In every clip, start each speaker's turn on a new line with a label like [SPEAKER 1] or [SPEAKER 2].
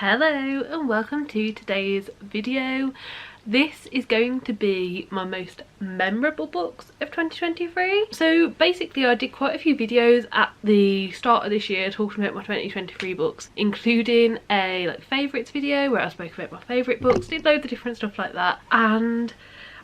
[SPEAKER 1] Hello and welcome to today's video. This is going to be my most memorable books of 2023. So basically I did quite a few videos at the start of this year talking about my 2023 books, including a favourites video where I spoke about my favourite books, did loads of different stuff like that, and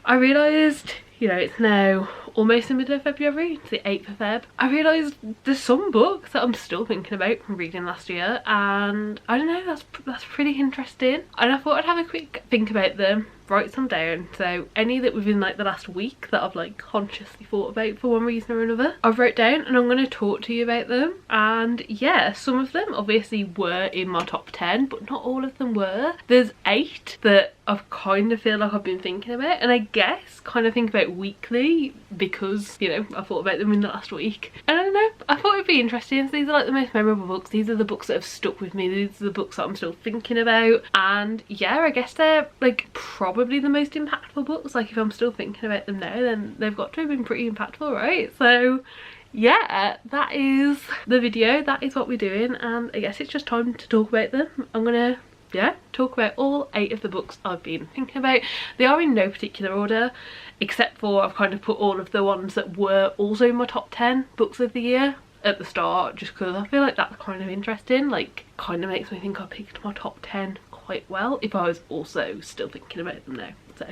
[SPEAKER 1] I realised, you know, it's now almost the middle of February, it's the 8th of Feb. I realised there's some books that I'm still thinking about from reading last year, and I don't know, that's pretty interesting. And I thought I'd have a quick think about them, write some down. So any that within the last week that I've consciously thought about for one reason or another, I've wrote down and I'm going to talk to you about them. And yeah, some of them obviously were in my top 10, but not all of them were. There's 8 that I've kind of feel like I've been thinking about, and I guess kind of think about weekly because, you know, I thought about them in the last week. And I don't know, I thought it'd be interesting. So these are the most memorable books. These are the books that have stuck with me. These are the books that I'm still thinking about. And yeah, I guess they're probably the most impactful books. If I'm still thinking about them now, then they've got to have been pretty impactful, right? So yeah, that is the video. That is what we're doing, and I guess it's just time to talk about them. I'm gonna talk about all 8 of the books I've been thinking about. They are in no particular order, except for I've kind of put all of the ones that were also in my top 10 books of the year at the start, just because I feel like that's kind of interesting. Kind of makes me think I picked my top 10 quite well if I was also still thinking about them now. So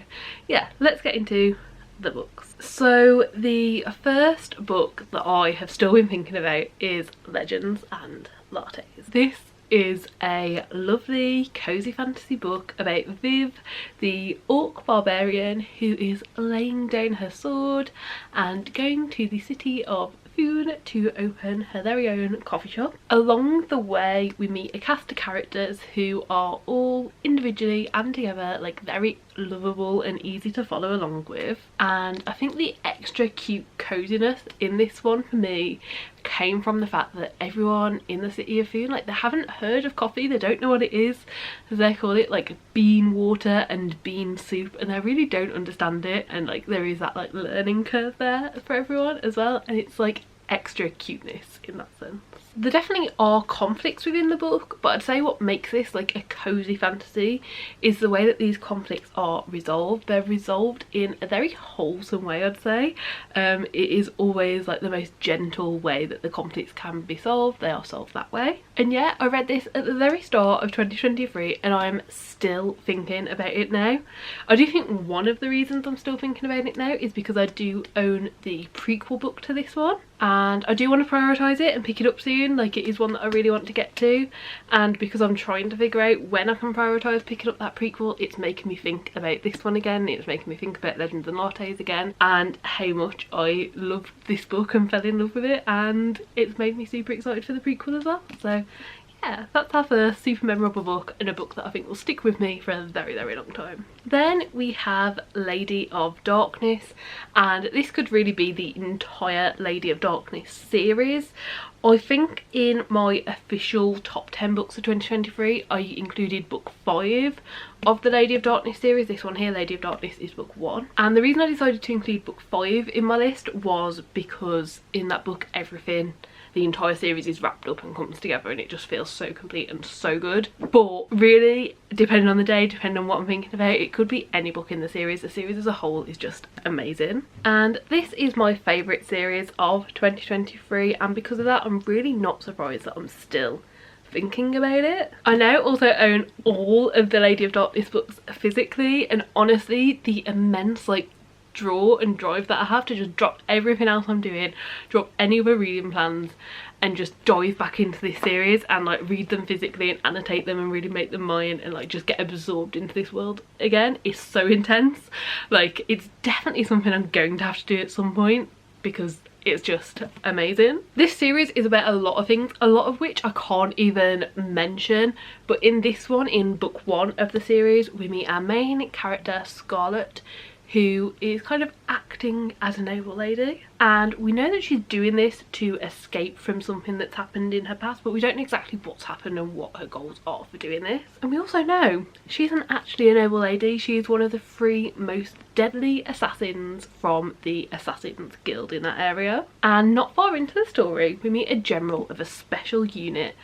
[SPEAKER 1] yeah, let's get into the books. So the first book that I have still been thinking about is Legends and Lattes. This is a lovely cozy fantasy book about Viv, the orc barbarian who is laying down her sword and going to the city of Foon to open her very own coffee shop. Along the way we meet a cast of characters who are all individually and together very lovable and easy to follow along with, and I think the extra cute coziness in this one for me came from the fact that everyone in the city of Foon, they haven't heard of coffee, they don't know what it is, they call it bean water and bean soup, and they really don't understand it, and there is that learning curve there for everyone as well, and it's extra cuteness in that sense. There definitely are conflicts within the book, but I'd say what makes this a cozy fantasy is the way that these conflicts are resolved. They're resolved in a very wholesome way, I'd say. It is always the most gentle way that the conflicts can be solved. They are solved that way. And yeah, I read this at the very start of 2023 and I'm still thinking about it now. I do think one of the reasons I'm still thinking about it now is because I do own the prequel book to this one, and I do want to prioritise it and pick it up soon. It is one that I really want to get to, and because I'm trying to figure out when I can prioritise picking up that prequel, it's making me think about this one again. It's making me think about Legends and Lattes again, and how much I loved this book and fell in love with it, and it's made me super excited for the prequel as well. So yeah, that's our first super memorable book, and a book that I think will stick with me for a very, very long time. Then we have Lady of Darkness, and this could really be the entire Lady of Darkness series. I think in my official top 10 books of 2023 I included book 5 of the Lady of Darkness series. This one here, Lady of Darkness, is book 1. And the reason I decided to include book 5 in my list was because in that book everything, the entire series, is wrapped up and comes together, and it just feels so complete and so good. But really, depending on the day, depending on what I'm thinking about, it could be any book in the series. The series as a whole is just amazing. And this is my favourite series of 2023, and because of that I'm really not surprised that I'm still thinking about it. I now also own all of the Lady of Darkness books physically, and honestly the immense draw and drive that I have to just drop everything else I'm doing, drop any other reading plans, and just dive back into this series and read them physically and annotate them and really make them mine, and just get absorbed into this world again. It's so intense. It's definitely something I'm going to have to do at some point because it's just amazing. This series is about a lot of things, a lot of which I can't even mention, but in this one, in book 1 of the series, we meet our main character Scarlet, who is kind of acting as a noble lady. and we know that she's doing this to escape from something that's happened in her past, but we don't know exactly what's happened and what her goals are for doing this. And we also know she isn't actually a noble lady. She is one of the 3 most deadly assassins from the Assassins Guild in that area. And not far into the story we meet a general of a special unit,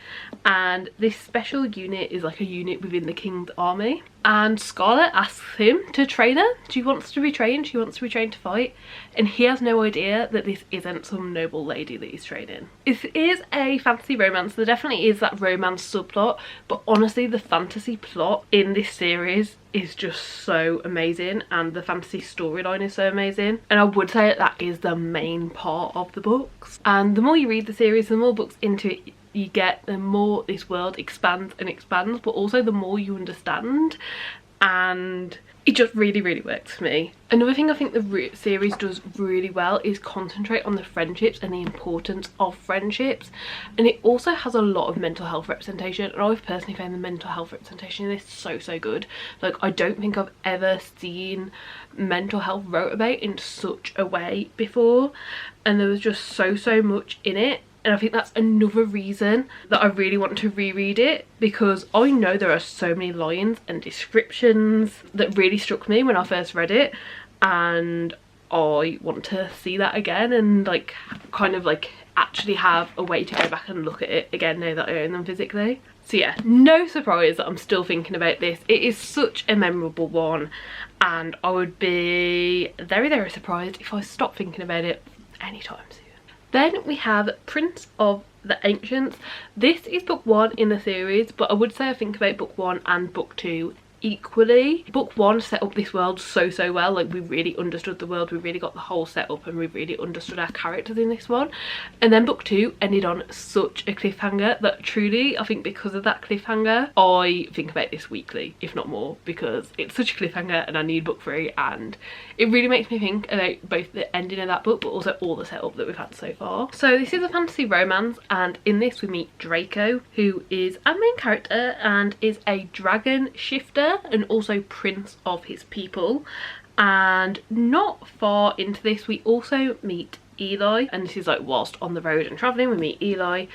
[SPEAKER 1] and this special unit is like a unit within the King's army. And Scarlet asks him to train her. She wants to be trained, she wants to be trained to fight, and he has no idea that this isn't some noble lady that he's training. This is a fantasy romance. There definitely is that romance subplot, but honestly the fantasy plot in this series is just so amazing, and the fantasy storyline is so amazing, and I would say that that is the main part of the books. And the more you read the series, the more books into it you get, the more this world expands and expands, but also the more you understand, and it just really works for me. Another thing I think the series does really well is concentrate on the friendships and the importance of friendships, and it also has a lot of mental health representation, and I've personally found the mental health representation in this so good. Like, I don't think I've ever seen mental health wrote about in such a way before, and there was just so much in it. And I think that's another reason that I really want to reread it, because I know there are so many lines and descriptions that really struck me when I first read it, and I want to see that again and like kind of like actually have a way to go back and look at it again now that I own them physically. So yeah, no surprise that I'm still thinking about this. It is such a memorable one, and I would be very surprised if I stopped thinking about it anytime soon. Then we have Prince of the Ancients. This is book 1 in the series, but I would say I think about book 1 and book 2 equally. Book 1 set up this world so well. Like, we really understood the world, we really got the whole setup, and we really understood our characters in this one. And then book 2 ended on such a cliffhanger that truly, I think because of that cliffhanger, I think about this weekly, if not more, because it's such a cliffhanger and I need book 3, and it really makes me think about both the ending of that book but also all the setup that we've had so far. So this is a fantasy romance, and in this we meet Draco, who is our main character and is a dragon shifter and also prince of his people. And not far into this we also meet Eli, and this is like whilst on the road and travelling we meet Eli,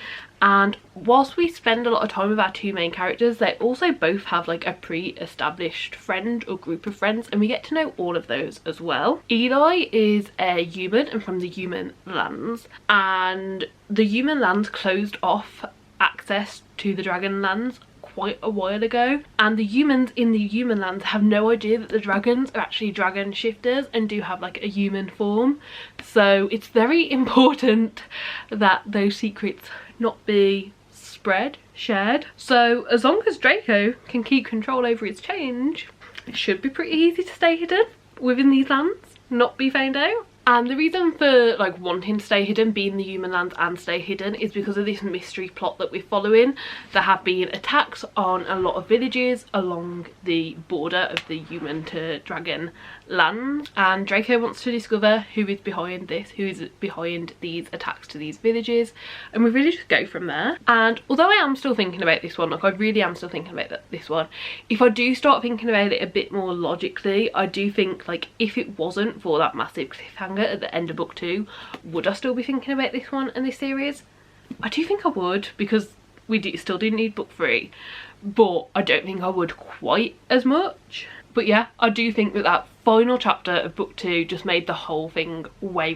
[SPEAKER 1] and whilst we spend a lot of time with our 2 main characters, they also both have like a pre-established friend or group of friends, and we get to know all of those as well. Eli is a human and from the human lands, and the human lands closed off access to the dragon lands quite a while ago, and the humans in the human lands have no idea that the dragons are actually dragon shifters and do have like a human form. So it's very important that those secrets not be shared. So as long as Draco can keep control over his change, it should be pretty easy to stay hidden within these lands, not be found out. And the reason for like wanting to stay hidden, be in the human lands and stay hidden, is because of this mystery plot that we're following. There have been attacks on a lot of villages along the border of the human to dragon land, and Draco wants to discover who is behind this, who is behind these attacks to these villages, and we really just go from there. And although I am still thinking about this one, like I really am still thinking about this one, if I do start thinking about it a bit more logically, I do think like if it wasn't for that massive cliffhanger at the end of book 2, would I still be thinking about this one and this series? I do think I would, because we still do need book 3, but I don't think I would quite as much. But yeah, I do think that that final chapter of book 2 just made the whole thing way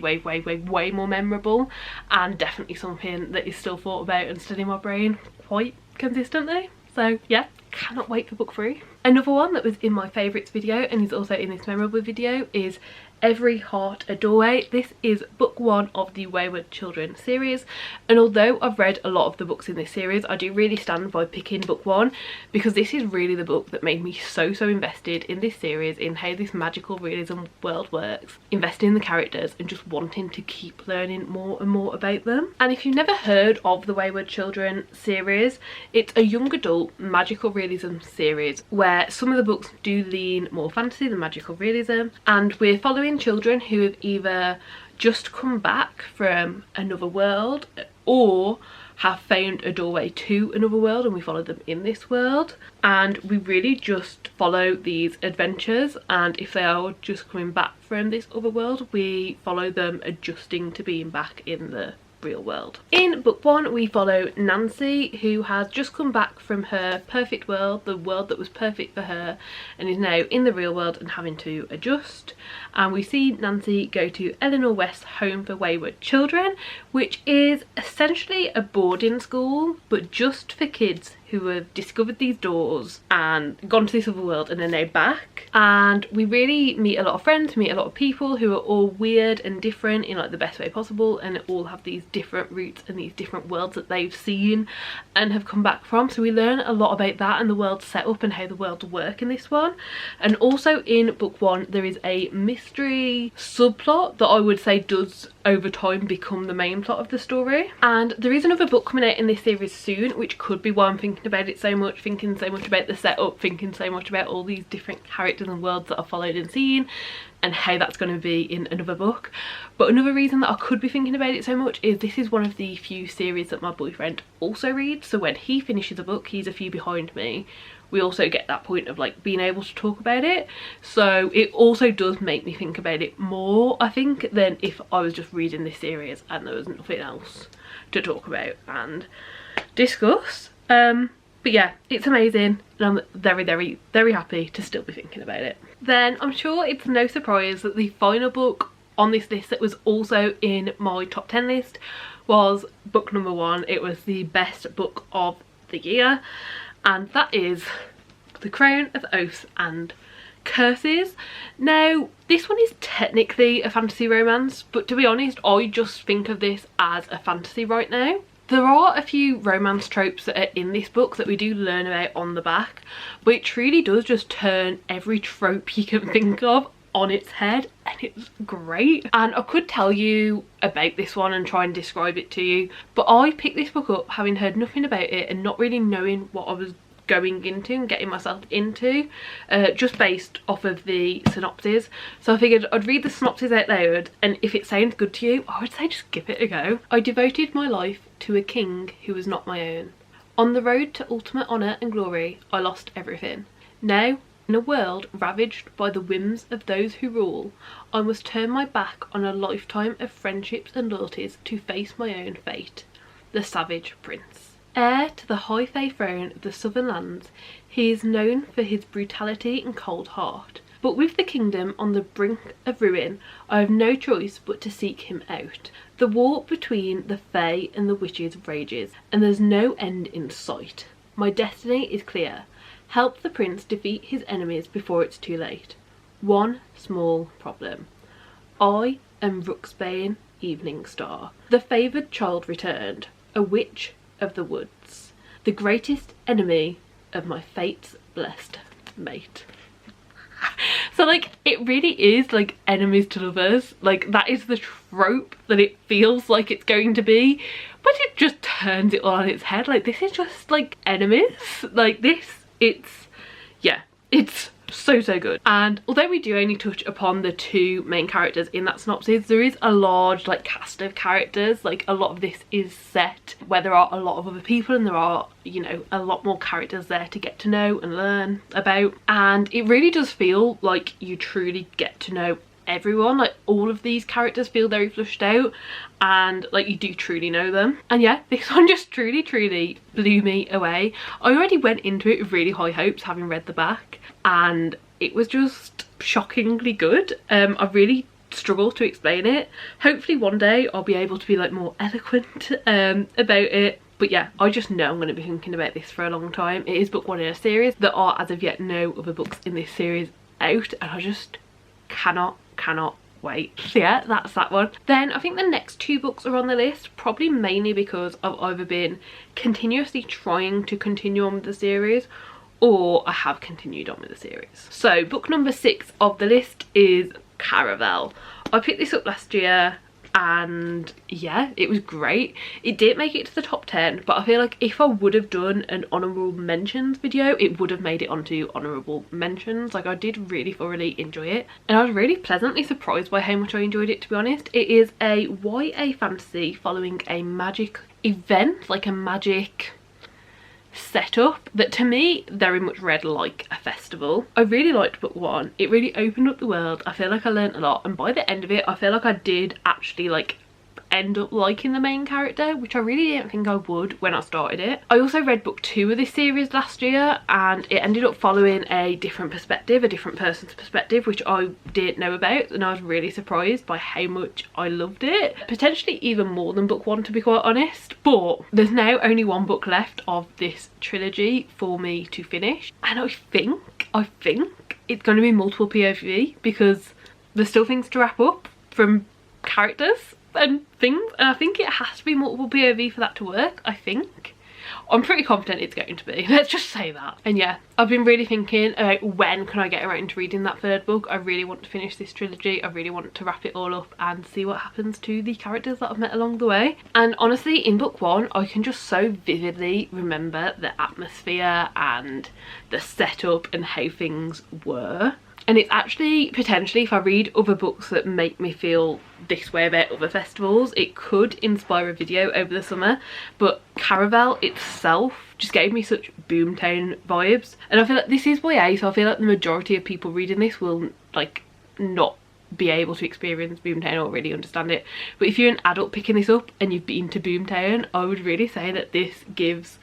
[SPEAKER 1] more memorable, and definitely something that is still thought about and still in my brain quite consistently. So yeah, cannot wait for book 3. Another one that was in my favourites video and is also in this memorable video is Every Heart a Doorway. This is book 1 of the Wayward Children series, and although I've read a lot of the books in this series, I do really stand by picking book 1 because this is really the book that made me so invested in this series, in how this magical realism world works, investing in the characters and just wanting to keep learning more and more about them. And if you've never heard of the Wayward Children series, it's a young adult magical realism series where some of the books do lean more fantasy than magical realism, and we're following children who have either just come back from another world or have found a doorway to another world, and we follow them in this world, and we really just follow these adventures, and if they are just coming back from this other world, we follow them adjusting to being back in the real world. In book 1 we follow Nancy, who has just come back from her perfect world, the world that was perfect for her, and is now in the real world and having to adjust. And we see Nancy go to Eleanor West's Home for Wayward Children, which is essentially a boarding school but just for kids who have discovered these doors and gone to this other world and are now back. And we really meet a lot of friends, meet a lot of people who are all weird and different in like the best way possible, and all have these different routes and these different worlds that they've seen and have come back from. So we learn a lot about that and the world set up and how the worlds work in this one. And also in book 1 there is a mystery subplot that I would say does over time become the main plot of the story. And there is another book coming out in this series soon, which could be why I'm thinking about it so much, thinking so much about the setup, thinking so much about all these different characters and worlds that are followed and seen, and how that's going to be in another book. But another reason that I could be thinking about it so much is this is one of the few series that my boyfriend also reads, so when he finishes a book he's a few behind me. We also get that point of like being able to talk about it, so it also does make me think about it more, I think, than if I was just reading this series and there was nothing else to talk about and discuss. But yeah, it's amazing, and I'm very, very, very happy to still be thinking about it. Then I'm sure it's no surprise that the final book on this list that was also in my top 10 list was book number 1. It was the best book of the year, and that is The Crown of Oaths and Curses. Now this one is technically a fantasy romance, but to be honest I just think of this as a fantasy right now. There are a few romance tropes that are in this book that we do learn about on the back, but it truly does just turn every trope you can think of on its head, and it's great. And I could tell you about this one and try and describe it to you, but I picked this book up having heard nothing about it and not really knowing what I was going into and getting myself into, just based off of the synopsis. So I figured I'd read the synopsis out loud, and if it sounds good to you I would say just give it a go. I devoted my life to a king who was not my own. On the road to ultimate honour and glory I lost everything. Now, in a world ravaged by the whims of those who rule, I must turn my back on a lifetime of friendships and loyalties to face my own fate. The Savage Prince. Heir to the high fae throne of the southern lands, he is known for his brutality and cold heart. But with the kingdom on the brink of ruin, I have no choice but to seek him out. The war between the fae and the witches rages, and there's no end in sight. My destiny is clear. Help the prince defeat his enemies before it's too late. One small problem. I am Ruxbane Evening Star. The favoured child returned, a witch of the woods, the greatest enemy of my fate's blessed mate. So like it really is like enemies to lovers, like that is the trope that it feels like it's going to be, but it just turns it all on its head. Like this is just like enemies, like this, it's, yeah, it's so good. And although we do only touch upon the 2 main characters in that synopsis, there is a large like cast of characters. Like a lot of this is set where there are a lot of other people, and there are, you know, a lot more characters there to get to know and learn about, and it really does feel like you truly get to know everyone. Like all of these characters feel very flushed out, and like you do truly know them. And yeah, this one just truly blew me away. I already went into it with really high hopes, having read the back, and it was just shockingly good. I really struggle to explain it. Hopefully one day I'll be able to be like more eloquent about it. But yeah, I just know I'm going to be thinking about this for a long time. It is book 1 in a series. There are as of yet no other books in this series out, and I just cannot wait. So yeah, that's that one. Then I think the next 2 books are on the list, probably mainly because I've either been continuously trying to continue on with the series, or I have continued on with the series. So book number 6 of the list is Caraval. I picked this up last year, and yeah, it was great. It didn't make it to the top 10, but I feel like if I would have done an honourable mentions video, it would have made it onto honourable mentions. Like I did really thoroughly enjoy it, and I was really pleasantly surprised by how much I enjoyed it, to be honest. It is a YA fantasy following a magic event, like a magic setup that to me very much read like a festival. I really liked book one. It really opened up the world. I feel like I learned a lot, and by the end of it I feel like I did actually like end up liking the main character, which I really didn't think I would when I started it. I also read book two of this series last year, and it ended up following a different perspective, a different person's perspective, which I didn't know about, and I was really surprised by how much I loved it. Potentially even more than book one, to be quite honest. But there's now only one book left of this trilogy for me to finish, and I think it's going to be multiple POV, because there's still things to wrap up from characters and things, and I think it has to be multiple POV for that to work. I'm pretty confident it's going to be, let's just say that. And yeah, I've been really thinking about when can I get around to reading that third book. I really want to finish this trilogy. I really want to wrap it all up and see what happens to the characters that I've met along the way. And honestly, in book one I can just so vividly remember the atmosphere and the setup and how things were. And it's actually, potentially, if I read other books that make me feel this way about other festivals, it could inspire a video over the summer. But Caraval itself just gave me such Boomtown vibes. And I feel like this is YA, so I feel like the majority of people reading this will like not be able to experience Boomtown or really understand it. But if you're an adult picking this up and you've been to Boomtown, I would really say that this gives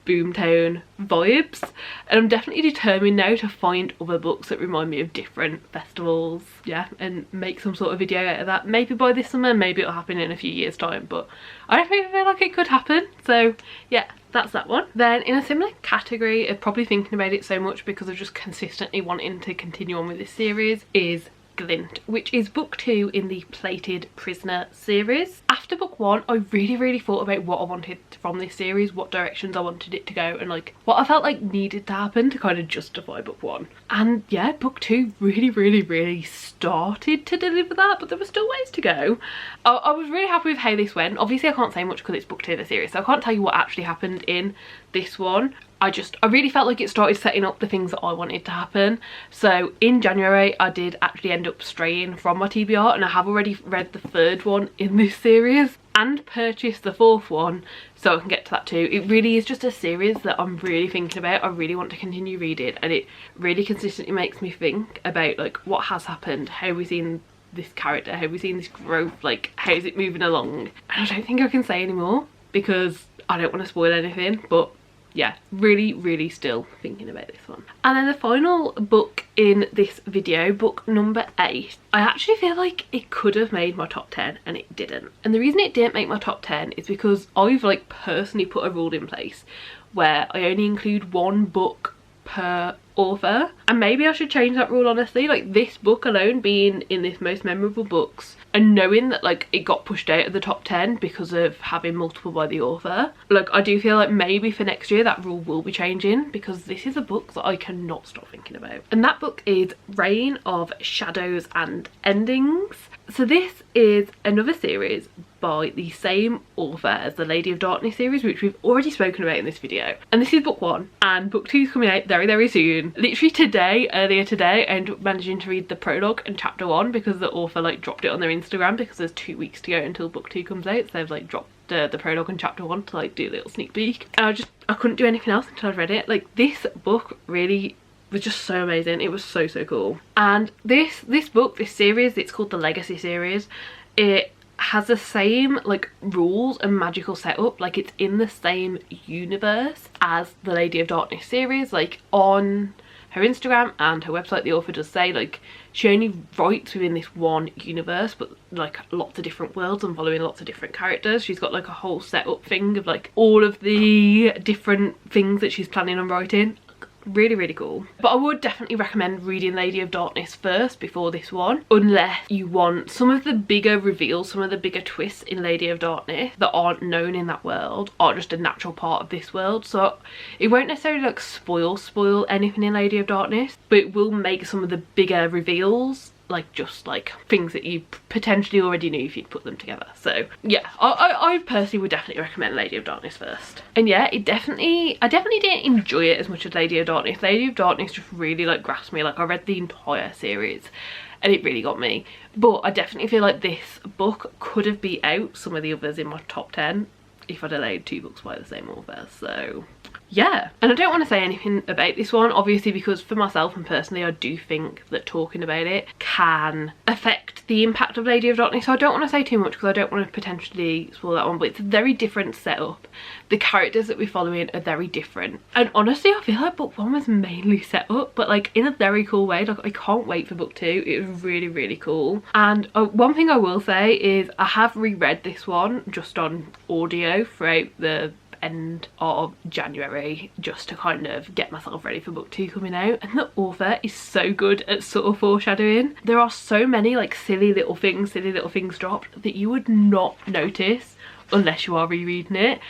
[SPEAKER 1] Boomtown vibes, and I'm definitely determined now to find other books that remind me of different festivals, yeah, and make some sort of video out of that. Maybe by this summer, maybe it'll happen in a few years time, but I definitely feel like it could happen. So yeah, that's that one. Then in a similar category of probably thinking about it so much because of just consistently wanting to continue on with this series is Glint, which is book two in the Plated Prisoner series. After book one, I really thought about what I wanted from this series, what directions I wanted it to go, and like what I felt like needed to happen to kind of justify book one. And yeah, book two really started to deliver that, but there were still ways to go. I was really happy with how this went. Obviously I can't say much because it's book two of the series, so I can't tell you what actually happened in this one. I really felt like it started setting up the things that I wanted to happen. So in January I did actually end up straying from my TBR, and I have already read the third one in this series and purchased the fourth one, so I can get to that too. It really is just a series that I'm really thinking about. I really want to continue reading, and it really consistently makes me think about like what has happened, how we've seen this character, how we've seen this growth, like how is it moving along. And I don't think I can say anymore because I don't want to spoil anything, but yeah, really still thinking about this one. And then the final book in this video, book number 8, I actually feel like it could have made my top 10 and it didn't. And the reason it didn't make my top 10 is because I've like personally put a rule in place where I only include one book per author, and maybe I should change that rule, honestly. Like this book alone being in this most memorable books, and knowing that like it got pushed out of the top 10 because of having multiple by the author, like I do feel like maybe for next year that rule will be changing, because this is a book that I cannot stop thinking about. And that book is Reign of Shadows and Endings. So this is another series by the same author as the Lady of Darkness series, which we've already spoken about in this video. And this is book 1, and book 2 is coming out very soon. Literally today, earlier today, I ended up managing to read the prologue and chapter 1 because the author like dropped it on their Instagram because there's 2 weeks to go until book 2 comes out, so they've like dropped the prologue and chapter 1 to like do a little sneak peek. And I couldn't do anything else until I'd read it. Like this book really was just so amazing. It was so cool. And this book, this series, it's called the Legacy series. It has the same like rules and magical setup, like it's in the same universe as the Lady of Darkness series. Like on her Instagram and her website, the author does say like she only writes within this one universe, but like lots of different worlds and following lots of different characters. She's got like a whole setup thing of like all of the different things that she's planning on writing. Really cool. But I would definitely recommend reading Lady of Darkness first before this one, unless you want some of the bigger reveals, some of the bigger twists in Lady of Darkness that aren't known in that world are just a natural part of this world. So it won't necessarily like spoil anything in Lady of Darkness, but it will make some of the bigger reveals like just like things that you potentially already knew if you'd put them together. So yeah, I personally would definitely recommend Lady of Darkness first. And yeah, I definitely didn't enjoy it as much as Lady of Darkness. Lady of Darkness just really like grasped me. Like I read the entire series and it really got me, but I definitely feel like this book could have beat out some of the others in my top 10 if I delayed 2 books by the same author. So yeah, and I don't want to say anything about this one obviously, because for myself and personally I do think that talking about it can affect the impact of Lady of Darkness, so I don't want to say too much because I don't want to potentially spoil that one. But it's a very different setup. The characters that we're following are very different, and honestly I feel like book 1 was mainly set up, but like in a very cool way. Like I can't wait for book 2. It was really, really cool. And one thing I will say is I have reread this one just on audio throughout the end of January, just to kind of get myself ready for book 2 coming out, and the author is so good at subtle foreshadowing. There are so many like silly little things dropped that you would not notice unless you are rereading it.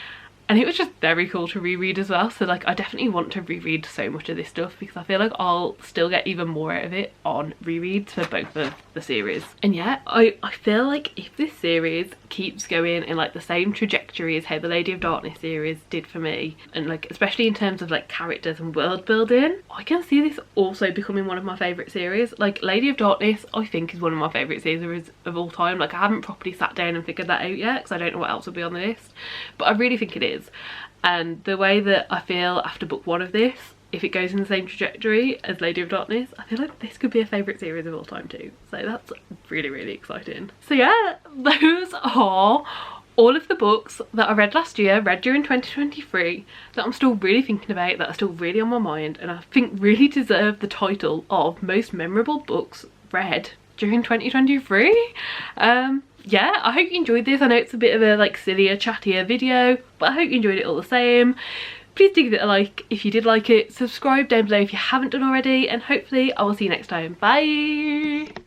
[SPEAKER 1] And it was just very cool to reread as well. So like I definitely want to reread so much of this stuff because I feel like I'll still get even more out of it on rereads for both of the series. And yeah, I feel like if this series keeps going in like the same trajectory as how the Lady of Darkness series did for me, and like especially in terms of like characters and world building, I can see this also becoming one of my favourite series. Like Lady of Darkness I think is one of my favourite series of all time. Like I haven't properly sat down and figured that out yet because I don't know what else will be on the list, but I really think it is. And the way that I feel after book 1 of this, if it goes in the same trajectory as Lady of Darkness, I feel like this could be a favourite series of all time too. So that's really, really exciting. So yeah, those are all of the books that I read last year, read during 2023, that I'm still really thinking about, that are still really on my mind, and I think really deserve the title of most memorable books read during 2023. Yeah, I hope you enjoyed this. I know it's a bit of a like sillier, chattier video, but I hope you enjoyed it all the same. Please do give it a like if you did like it, subscribe down below if you haven't done already, and hopefully I will see you next time. Bye!